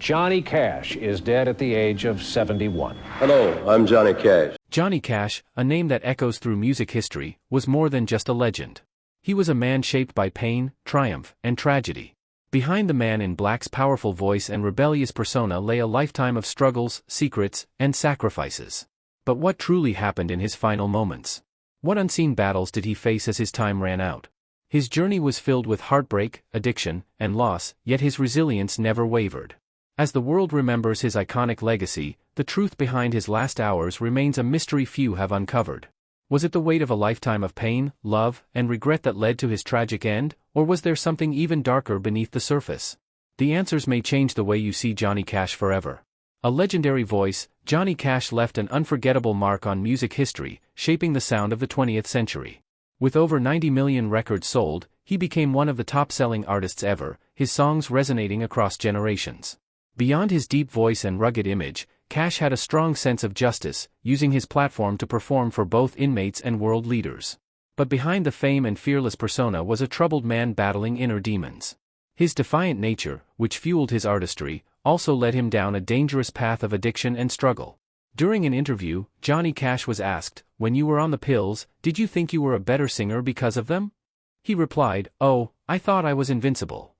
Johnny Cash is dead at the age of 71. Hello, I'm Johnny Cash. Johnny Cash, a name that echoes through music history, was more than just a legend. He was a man shaped by pain, triumph, and tragedy. Behind the Man in Black's powerful voice and rebellious persona lay a lifetime of struggles, secrets, and sacrifices. But what truly happened in his final moments? What unseen battles did he face as his time ran out? His journey was filled with heartbreak, addiction, and loss, yet his resilience never wavered. As the world remembers his iconic legacy, the truth behind his last hours remains a mystery few have uncovered. Was it the weight of a lifetime of pain, love, and regret that led to his tragic end, or was there something even darker beneath the surface? The answers may change the way you see Johnny Cash forever. A legendary voice, Johnny Cash left an unforgettable mark on music history, shaping the sound of the 20th century. With over 90 million records sold, he became one of the top-selling artists ever, his songs resonating across generations. Beyond his deep voice and rugged image, Cash had a strong sense of justice, using his platform to perform for both inmates and world leaders. But behind the fame and fearless persona was a troubled man battling inner demons. His defiant nature, which fueled his artistry, also led him down a dangerous path of addiction and struggle. During an interview, Johnny Cash was asked, "When you were on the pills, did you think you were a better singer because of them?" He replied, "Oh, I thought I was invincible."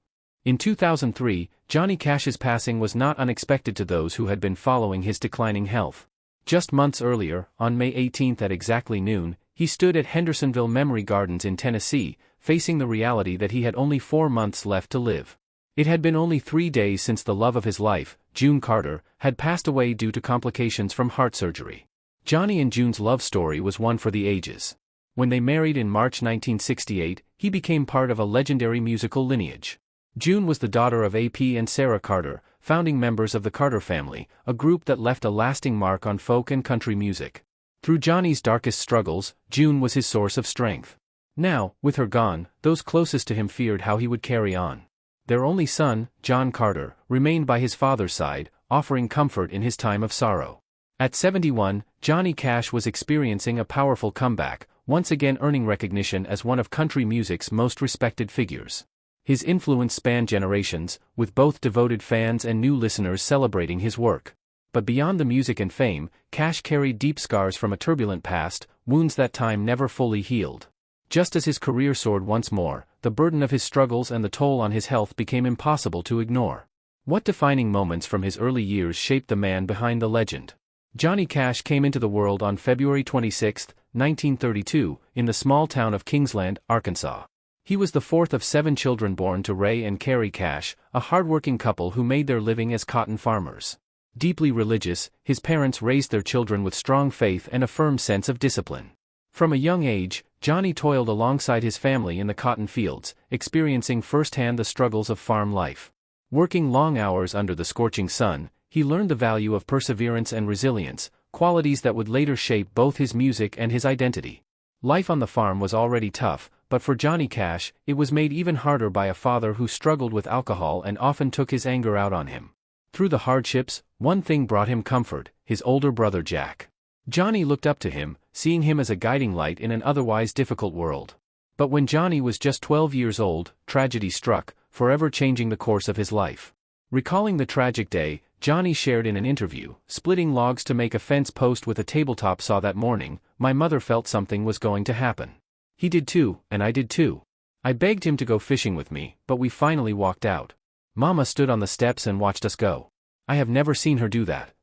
In 2003, Johnny Cash's passing was not unexpected to those who had been following his declining health. Just months earlier, on May 18 at exactly noon, he stood at Hendersonville Memory Gardens in Tennessee, facing the reality that he had only 4 months left to live. It had been only 3 days since the love of his life, June Carter, had passed away due to complications from heart surgery. Johnny and June's love story was one for the ages. When they married in March 1968, he became part of a legendary musical lineage. June was the daughter of A.P. and Sarah Carter, founding members of the Carter family, a group that left a lasting mark on folk and country music. Through Johnny's darkest struggles, June was his source of strength. Now, with her gone, those closest to him feared how he would carry on. Their only son, John Carter, remained by his father's side, offering comfort in his time of sorrow. At 71, Johnny Cash was experiencing a powerful comeback, once again earning recognition as one of country music's most respected figures. His influence spanned generations, with both devoted fans and new listeners celebrating his work. But beyond the music and fame, Cash carried deep scars from a turbulent past, wounds that time never fully healed. Just as his career soared once more, the burden of his struggles and the toll on his health became impossible to ignore. What defining moments from his early years shaped the man behind the legend? Johnny Cash came into the world on February 26, 1932, in the small town of Kingsland, Arkansas. He was the fourth of 7 children born to Ray and Carrie Cash, a hardworking couple who made their living as cotton farmers. Deeply religious, his parents raised their children with strong faith and a firm sense of discipline. From a young age, Johnny toiled alongside his family in the cotton fields, experiencing firsthand the struggles of farm life. Working long hours under the scorching sun, he learned the value of perseverance and resilience, qualities that would later shape both his music and his identity. Life on the farm was already tough, but for Johnny Cash, it was made even harder by a father who struggled with alcohol and often took his anger out on him. Through the hardships, one thing brought him comfort: his older brother Jack. Johnny looked up to him, seeing him as a guiding light in an otherwise difficult world. But when Johnny was just 12 years old, tragedy struck, forever changing the course of his life. Recalling the tragic day, Johnny shared in an interview, "Splitting logs to make a fence post with a tabletop saw that morning, my mother felt something was going to happen. He did too, and I did too. I begged him to go fishing with me, but we finally walked out. Mama stood on the steps and watched us go. I have never seen her do that."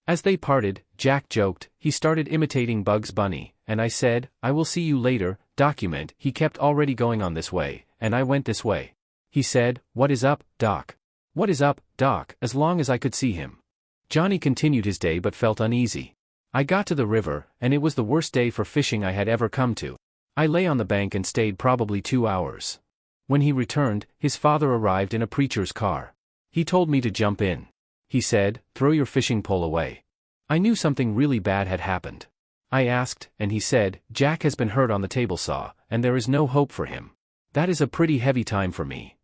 As they parted, Jack joked, "He started imitating Bugs Bunny, and I said, 'I will see you later, document.' He kept already going on this way, and I went this way. He said, 'What is up, Doc?' 'What is up, Doc?' as long as I could see him." Johnny continued his day but felt uneasy. "I got to the river, and it was the worst day for fishing I had ever come to. I lay on the bank and stayed probably 2 hours. When he returned, his father arrived in a preacher's car. He told me to jump in. He said, 'Throw your fishing pole away.' I knew something really bad had happened. I asked, and he said, 'Jack has been hurt on the table saw, and there is no hope for him.' That is a pretty heavy time for me."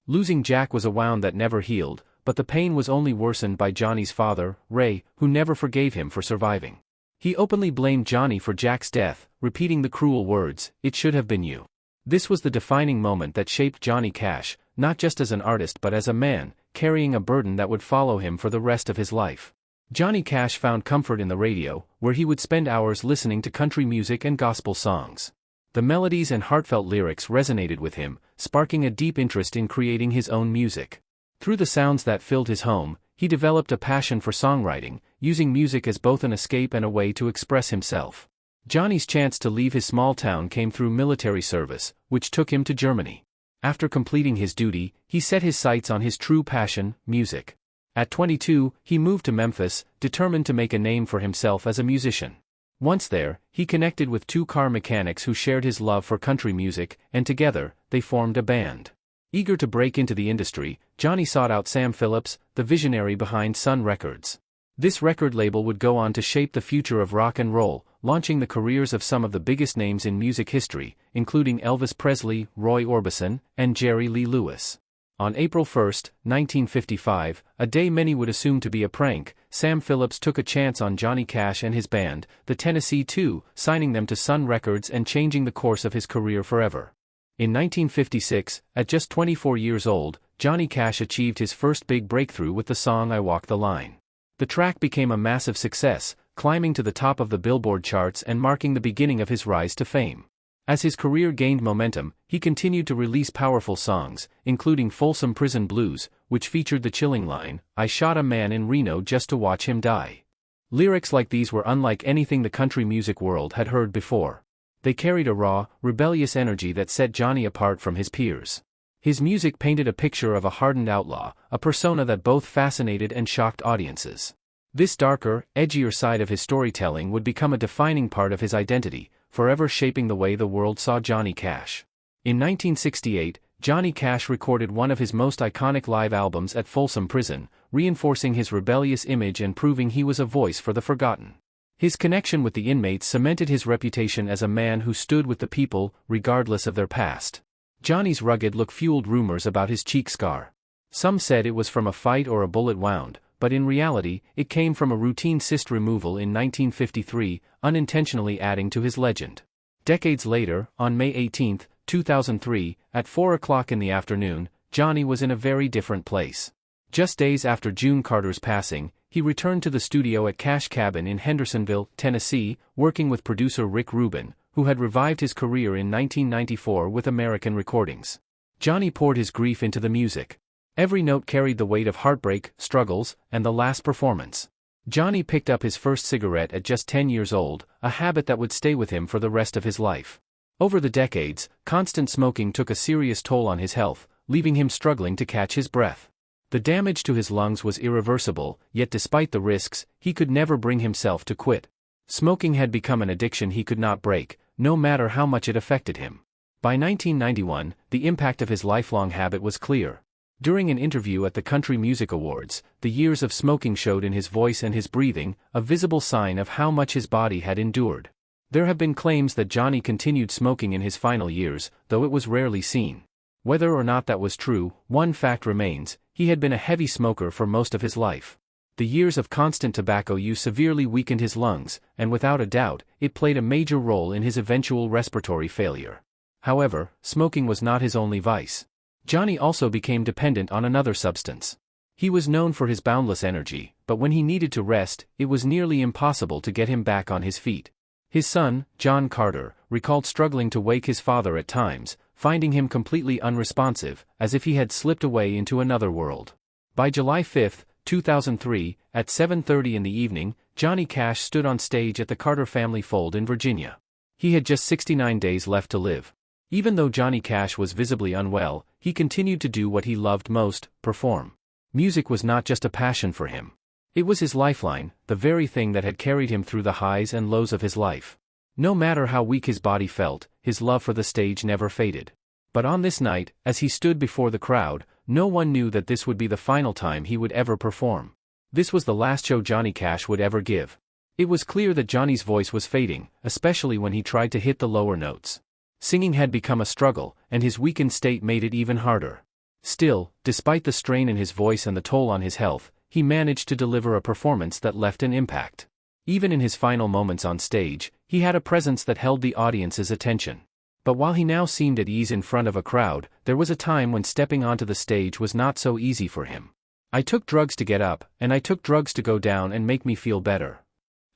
Losing Jack was a wound that never healed, but the pain was only worsened by Johnny's father, Ray, who never forgave him for surviving. He openly blamed Johnny for Jack's death, repeating the cruel words, "It should have been you." This was the defining moment that shaped Johnny Cash, not just as an artist but as a man, carrying a burden that would follow him for the rest of his life. Johnny Cash found comfort in the radio, where he would spend hours listening to country music and gospel songs. The melodies and heartfelt lyrics resonated with him, sparking a deep interest in creating his own music. Through the sounds that filled his home, he developed a passion for songwriting, using music as both an escape and a way to express himself. Johnny's chance to leave his small town came through military service, which took him to Germany. After completing his duty, he set his sights on his true passion, music. At 22, he moved to Memphis, determined to make a name for himself as a musician. Once there, he connected with two car mechanics who shared his love for country music, and together, they formed a band. Eager to break into the industry, Johnny sought out Sam Phillips, the visionary behind Sun Records. This record label would go on to shape the future of rock and roll, launching the careers of some of the biggest names in music history, including Elvis Presley, Roy Orbison, and Jerry Lee Lewis. On April 1, 1955, a day many would assume to be a prank, Sam Phillips took a chance on Johnny Cash and his band, the Tennessee Two, signing them to Sun Records and changing the course of his career forever. In 1956, at just 24 years old, Johnny Cash achieved his first big breakthrough with the song I Walk the Line. The track became a massive success, climbing to the top of the Billboard charts and marking the beginning of his rise to fame. As his career gained momentum, he continued to release powerful songs, including Folsom Prison Blues, which featured the chilling line, "I shot a man in Reno just to watch him die." Lyrics like these were unlike anything the country music world had heard before. They carried a raw, rebellious energy that set Johnny apart from his peers. His music painted a picture of a hardened outlaw, a persona that both fascinated and shocked audiences. This darker, edgier side of his storytelling would become a defining part of his identity, forever shaping the way the world saw Johnny Cash. In 1968, Johnny Cash recorded one of his most iconic live albums at Folsom Prison, reinforcing his rebellious image and proving he was a voice for the forgotten. His connection with the inmates cemented his reputation as a man who stood with the people, regardless of their past. Johnny's rugged look fueled rumors about his cheek scar. Some said it was from a fight or a bullet wound, but in reality, it came from a routine cyst removal in 1953, unintentionally adding to his legend. Decades later, on May 18, 2003, at 4 o'clock in the afternoon, Johnny was in a very different place. Just days after June Carter's passing, he returned to the studio at Cash Cabin in Hendersonville, Tennessee, working with producer Rick Rubin, who had revived his career in 1994 with American Recordings. Johnny poured his grief into the music. Every note carried the weight of heartbreak, struggles, and the last performance. Johnny picked up his first cigarette at just 10 years old, a habit that would stay with him for the rest of his life. Over the decades, constant smoking took a serious toll on his health, leaving him struggling to catch his breath. The damage to his lungs was irreversible, yet despite the risks, he could never bring himself to quit. Smoking had become an addiction he could not break, no matter how much it affected him. By 1991, the impact of his lifelong habit was clear. During an interview at the Country Music Awards, the years of smoking showed in his voice and his breathing, a visible sign of how much his body had endured. There have been claims that Johnny continued smoking in his final years, though it was rarely seen. Whether or not that was true, one fact remains: he had been a heavy smoker for most of his life. The years of constant tobacco use severely weakened his lungs, and without a doubt, it played a major role in his eventual respiratory failure. However, smoking was not his only vice. Johnny also became dependent on another substance. He was known for his boundless energy, but when he needed to rest, it was nearly impossible to get him back on his feet. His son, John Carter, recalled struggling to wake his father at times, finding him completely unresponsive, as if he had slipped away into another world. By July 5, 2003, at 7:30 in the evening, Johnny Cash stood on stage at the Carter family fold in Virginia. He had just 69 days left to live. Even though Johnny Cash was visibly unwell, he continued to do what he loved most: perform. Music was not just a passion for him. It was his lifeline, the very thing that had carried him through the highs and lows of his life. No matter how weak his body felt, his love for the stage never faded. But on this night, as he stood before the crowd, no one knew that this would be the final time he would ever perform. This was the last show Johnny Cash would ever give. It was clear that Johnny's voice was fading, especially when he tried to hit the lower notes. Singing had become a struggle, and his weakened state made it even harder. Still, despite the strain in his voice and the toll on his health, he managed to deliver a performance that left an impact. Even in his final moments on stage, he had a presence that held the audience's attention. But while he now seemed at ease in front of a crowd, there was a time when stepping onto the stage was not so easy for him. I took drugs to get up, and I took drugs to go down and make me feel better.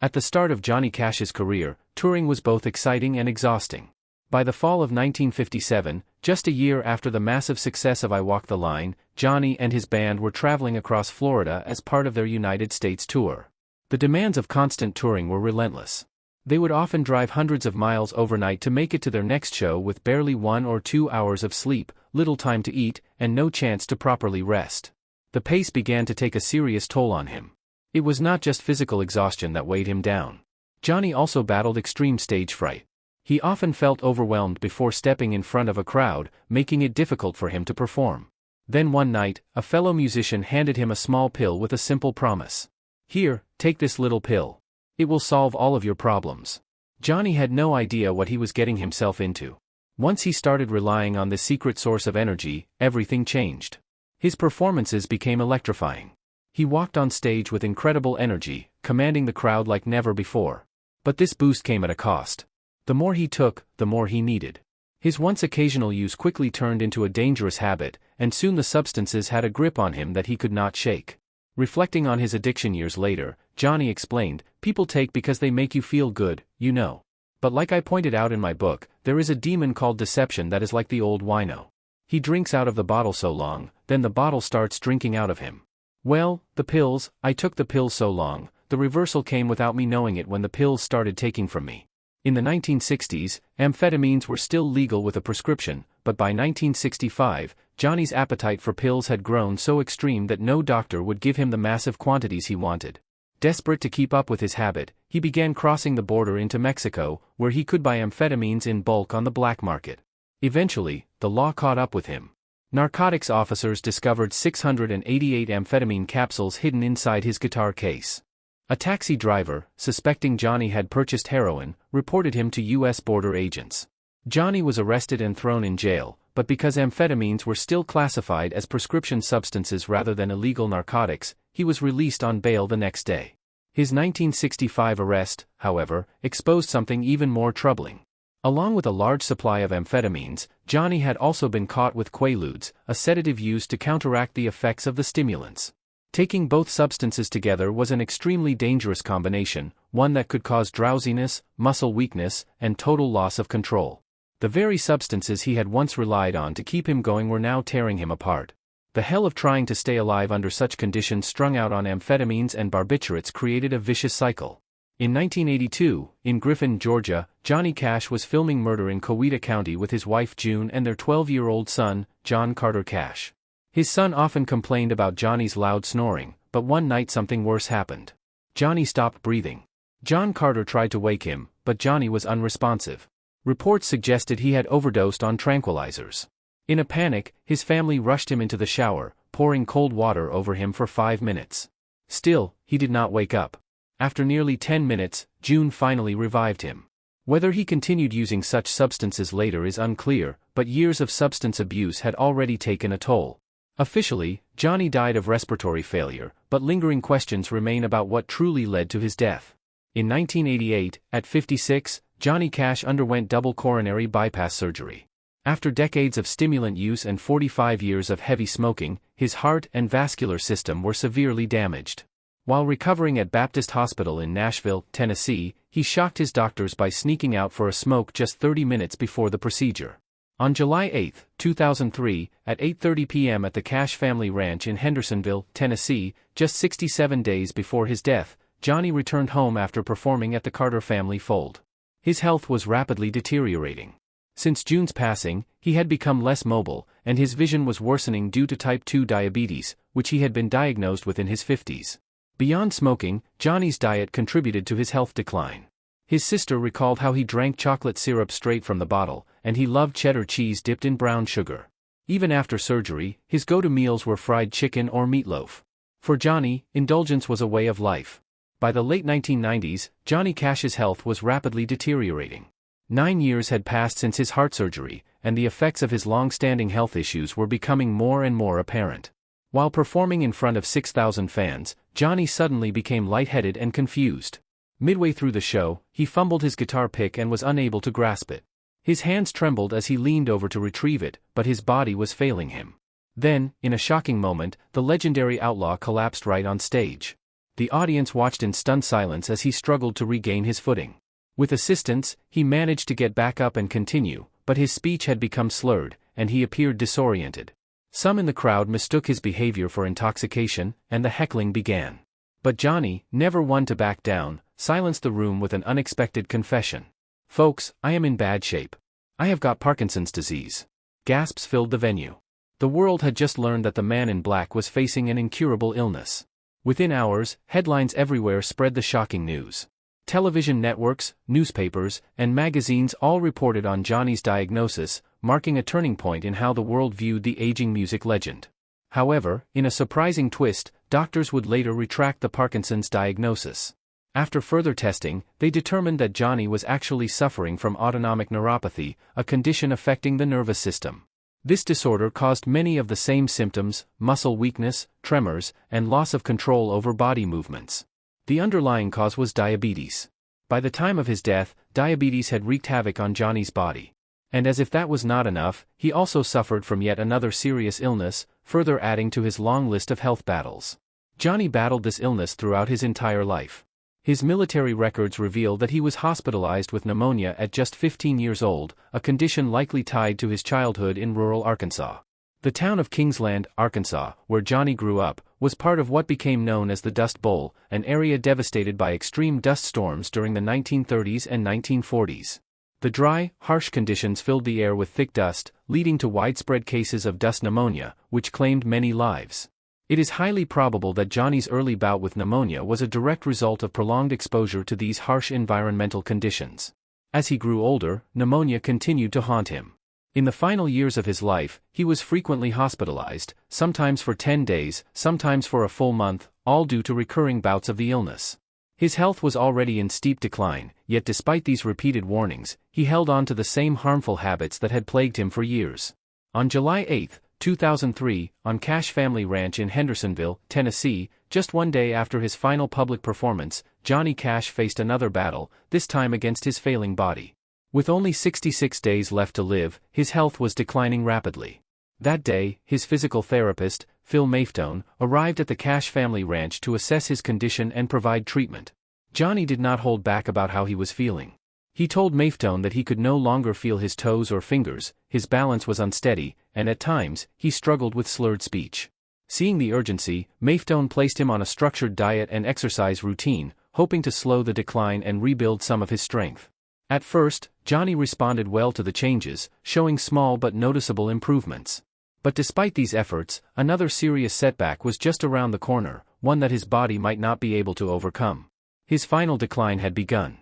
At the start of Johnny Cash's career, touring was both exciting and exhausting. By the fall of 1957, just a year after the massive success of I Walk the Line, Johnny and his band were traveling across Florida as part of their United States tour. The demands of constant touring were relentless. They would often drive hundreds of miles overnight to make it to their next show with barely 1 or 2 hours of sleep, little time to eat, and no chance to properly rest. The pace began to take a serious toll on him. It was not just physical exhaustion that weighed him down. Johnny also battled extreme stage fright. He often felt overwhelmed before stepping in front of a crowd, making it difficult for him to perform. Then one night, a fellow musician handed him a small pill with a simple promise. "Here, take this little pill. It will solve all of your problems." Johnny had no idea what he was getting himself into. Once he started relying on this secret source of energy, everything changed. His performances became electrifying. He walked on stage with incredible energy, commanding the crowd like never before. But this boost came at a cost. The more he took, the more he needed. His once occasional use quickly turned into a dangerous habit, and soon the substances had a grip on him that he could not shake. Reflecting on his addiction years later, Johnny explained, "People take because they make you feel good, you know. But like I pointed out in my book, there is a demon called deception that is like the old wino. He drinks out of the bottle so long, then the bottle starts drinking out of him. Well, the pills, I took the pills so long, the reversal came without me knowing it when the pills started taking from me." In the 1960s, amphetamines were still legal with a prescription, but by 1965, Johnny's appetite for pills had grown so extreme that no doctor would give him the massive quantities he wanted. Desperate to keep up with his habit, he began crossing the border into Mexico, where he could buy amphetamines in bulk on the black market. Eventually, the law caught up with him. Narcotics officers discovered 688 amphetamine capsules hidden inside his guitar case. A taxi driver, suspecting Johnny had purchased heroin, reported him to U.S. border agents. Johnny was arrested and thrown in jail, but because amphetamines were still classified as prescription substances rather than illegal narcotics, he was released on bail the next day. His 1965 arrest, however, exposed something even more troubling. Along with a large supply of amphetamines, Johnny had also been caught with Quaaludes, a sedative used to counteract the effects of the stimulants. Taking both substances together was an extremely dangerous combination, one that could cause drowsiness, muscle weakness, and total loss of control. The very substances he had once relied on to keep him going were now tearing him apart. The hell of trying to stay alive under such conditions strung out on amphetamines and barbiturates created a vicious cycle. In 1982, in Griffin, Georgia, Johnny Cash was filming Murder in Coweta County with his wife June and their 12-year-old son, John Carter Cash. His son often complained about Johnny's loud snoring, but one night something worse happened. Johnny stopped breathing. John Carter tried to wake him, but Johnny was unresponsive. Reports suggested he had overdosed on tranquilizers. In a panic, his family rushed him into the shower, pouring cold water over him for 5 minutes. Still, he did not wake up. After nearly 10 minutes, June finally revived him. Whether he continued using such substances later is unclear, but years of substance abuse had already taken a toll. Officially, Johnny died of respiratory failure, but lingering questions remain about what truly led to his death. In 1988, at 56, Johnny Cash underwent double coronary bypass surgery. After decades of stimulant use and 45 years of heavy smoking, his heart and vascular system were severely damaged. While recovering at Baptist Hospital in Nashville, Tennessee, he shocked his doctors by sneaking out for a smoke just 30 minutes before the procedure. On July 8, 2003, at 8:30 p.m. at the Cash family ranch in Hendersonville, Tennessee, just 67 days before his death, Johnny returned home after performing at the Carter family fold. His health was rapidly deteriorating. Since June's passing, he had become less mobile, and his vision was worsening due to type 2 diabetes, which he had been diagnosed with in his 50s. Beyond smoking, Johnny's diet contributed to his health decline. His sister recalled how he drank chocolate syrup straight from the bottle, and he loved cheddar cheese dipped in brown sugar. Even after surgery, his go-to meals were fried chicken or meatloaf. For Johnny, indulgence was a way of life. By the late 1990s, Johnny Cash's health was rapidly deteriorating. 9 years had passed since his heart surgery, and the effects of his long-standing health issues were becoming more and more apparent. While performing in front of 6,000 fans, Johnny suddenly became lightheaded and confused. Midway through the show, he fumbled his guitar pick and was unable to grasp it. His hands trembled as he leaned over to retrieve it, but his body was failing him. Then, in a shocking moment, the legendary outlaw collapsed right on stage. The audience watched in stunned silence as he struggled to regain his footing. With assistance, he managed to get back up and continue, but his speech had become slurred, and he appeared disoriented. Some in the crowd mistook his behavior for intoxication, and the heckling began. But Johnny, never one to back down, silenced the room with an unexpected confession. "Folks, I am in bad shape. I have got Parkinson's disease." Gasps filled the venue. The world had just learned that the man in black was facing an incurable illness. Within hours, headlines everywhere spread the shocking news. Television networks, newspapers, and magazines all reported on Johnny's diagnosis, marking a turning point in how the world viewed the aging music legend. However, in a surprising twist, doctors would later retract the Parkinson's diagnosis. After further testing, they determined that Johnny was actually suffering from autonomic neuropathy, a condition affecting the nervous system. This disorder caused many of the same symptoms: muscle weakness, tremors, and loss of control over body movements. The underlying cause was diabetes. By the time of his death, diabetes had wreaked havoc on Johnny's body. And as if that was not enough, he also suffered from yet another serious illness, further adding to his long list of health battles. Johnny battled this illness throughout his entire life. His military records reveal that he was hospitalized with pneumonia at just 15 years old, a condition likely tied to his childhood in rural Arkansas. The town of Kingsland, Arkansas, where Johnny grew up, was part of what became known as the Dust Bowl, an area devastated by extreme dust storms during the 1930s and 1940s. The dry, harsh conditions filled the air with thick dust, leading to widespread cases of dust pneumonia, which claimed many lives. It is highly probable that Johnny's early bout with pneumonia was a direct result of prolonged exposure to these harsh environmental conditions. As he grew older, pneumonia continued to haunt him. In the final years of his life, he was frequently hospitalized, sometimes for 10 days, sometimes for a full month, all due to recurring bouts of the illness. His health was already in steep decline, yet despite these repeated warnings, he held on to the same harmful habits that had plagued him for years. On July 8, 2003, on Cash Family Ranch in Hendersonville, Tennessee, just one day after his final public performance, Johnny Cash faced another battle, this time against his failing body. With only 66 days left to live, his health was declining rapidly. That day, his physical therapist, Phil Maftone, arrived at the Cash Family Ranch to assess his condition and provide treatment. Johnny did not hold back about how he was feeling. He told Maftone that he could no longer feel his toes or fingers, his balance was unsteady, and at times, he struggled with slurred speech. Seeing the urgency, Maftone placed him on a structured diet and exercise routine, hoping to slow the decline and rebuild some of his strength. At first, Johnny responded well to the changes, showing small but noticeable improvements. But despite these efforts, another serious setback was just around the corner, one that his body might not be able to overcome. His final decline had begun.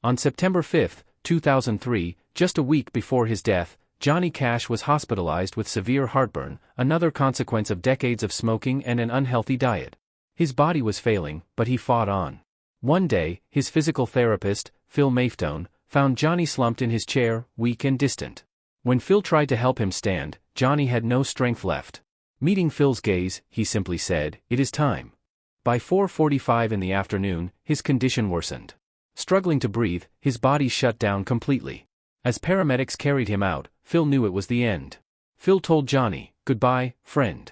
On September 5, 2003, just a week before his death, Johnny Cash was hospitalized with severe heartburn, another consequence of decades of smoking and an unhealthy diet. His body was failing, but he fought on. One day, his physical therapist, Phil Maftone, found Johnny slumped in his chair, weak and distant. When Phil tried to help him stand, Johnny had no strength left. Meeting Phil's gaze, he simply said, "It is time." By 4:45 in the afternoon, his condition worsened. Struggling to breathe, his body shut down completely. As paramedics carried him out, Phil knew it was the end. Phil told Johnny, "Goodbye, friend."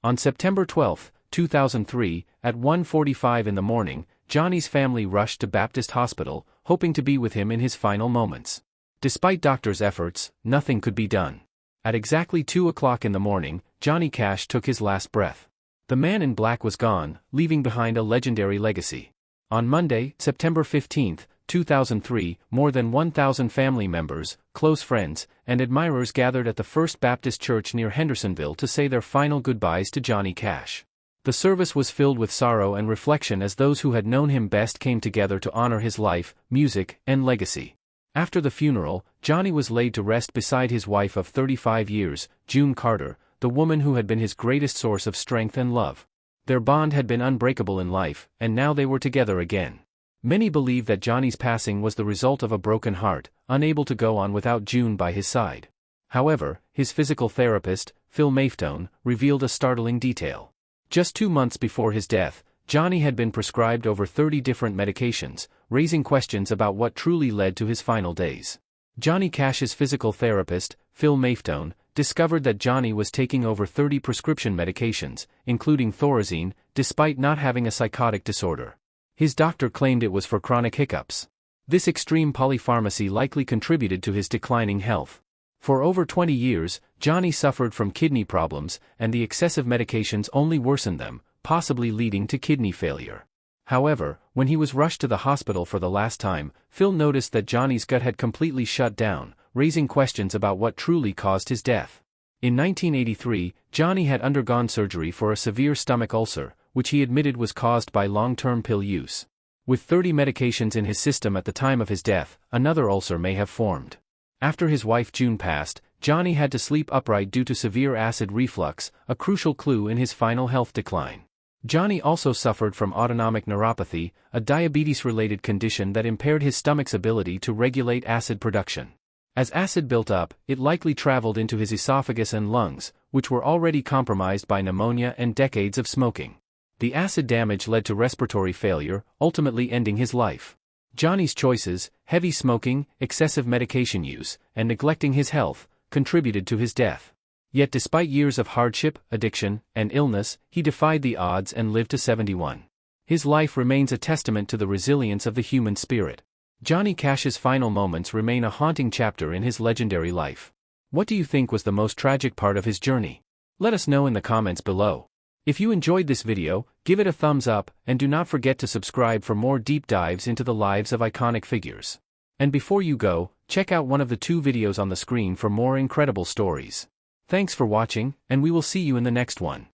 On September 12, 2003, at 1:45 in the morning, Johnny's family rushed to Baptist Hospital, hoping to be with him in his final moments. Despite doctors' efforts, nothing could be done. At exactly 2 o'clock in the morning, Johnny Cash took his last breath. The man in black was gone, leaving behind a legendary legacy. On Monday, September 15, 2003, more than 1,000 family members, close friends, and admirers gathered at the First Baptist Church near Hendersonville to say their final goodbyes to Johnny Cash. The service was filled with sorrow and reflection as those who had known him best came together to honor his life, music, and legacy. After the funeral, Johnny was laid to rest beside his wife of 35 years, June Carter, the woman who had been his greatest source of strength and love. Their bond had been unbreakable in life, and now they were together again. Many believe that Johnny's passing was the result of a broken heart, unable to go on without June by his side. However, his physical therapist, Phil Maftone, revealed a startling detail. Just 2 months before his death, Johnny had been prescribed over 30 different medications, raising questions about what truly led to his final days. Johnny Cash's physical therapist, Phil Maffetone, discovered that Johnny was taking over 30 prescription medications, including Thorazine, despite not having a psychotic disorder. His doctor claimed it was for chronic hiccups. This extreme polypharmacy likely contributed to his declining health. For over 20 years, Johnny suffered from kidney problems, and the excessive medications only worsened them, possibly leading to kidney failure. However, when he was rushed to the hospital for the last time, Phil noticed that Johnny's gut had completely shut down, raising questions about what truly caused his death. In 1983, Johnny had undergone surgery for a severe stomach ulcer, which he admitted was caused by long-term pill use. With 30 medications in his system at the time of his death, another ulcer may have formed. After his wife June passed, Johnny had to sleep upright due to severe acid reflux, a crucial clue in his final health decline. Johnny also suffered from autonomic neuropathy, a diabetes-related condition that impaired his stomach's ability to regulate acid production. As acid built up, it likely traveled into his esophagus and lungs, which were already compromised by pneumonia and decades of smoking. The acid damage led to respiratory failure, ultimately ending his life. Johnny's choices, heavy smoking, excessive medication use, and neglecting his health, contributed to his death. Yet despite years of hardship, addiction, and illness, he defied the odds and lived to 71. His life remains a testament to the resilience of the human spirit. Johnny Cash's final moments remain a haunting chapter in his legendary life. What do you think was the most tragic part of his journey? Let us know in the comments below. If you enjoyed this video, give it a thumbs up, and do not forget to subscribe for more deep dives into the lives of iconic figures. And before you go, check out one of the 2 videos on the screen for more incredible stories. Thanks for watching, and we will see you in the next one.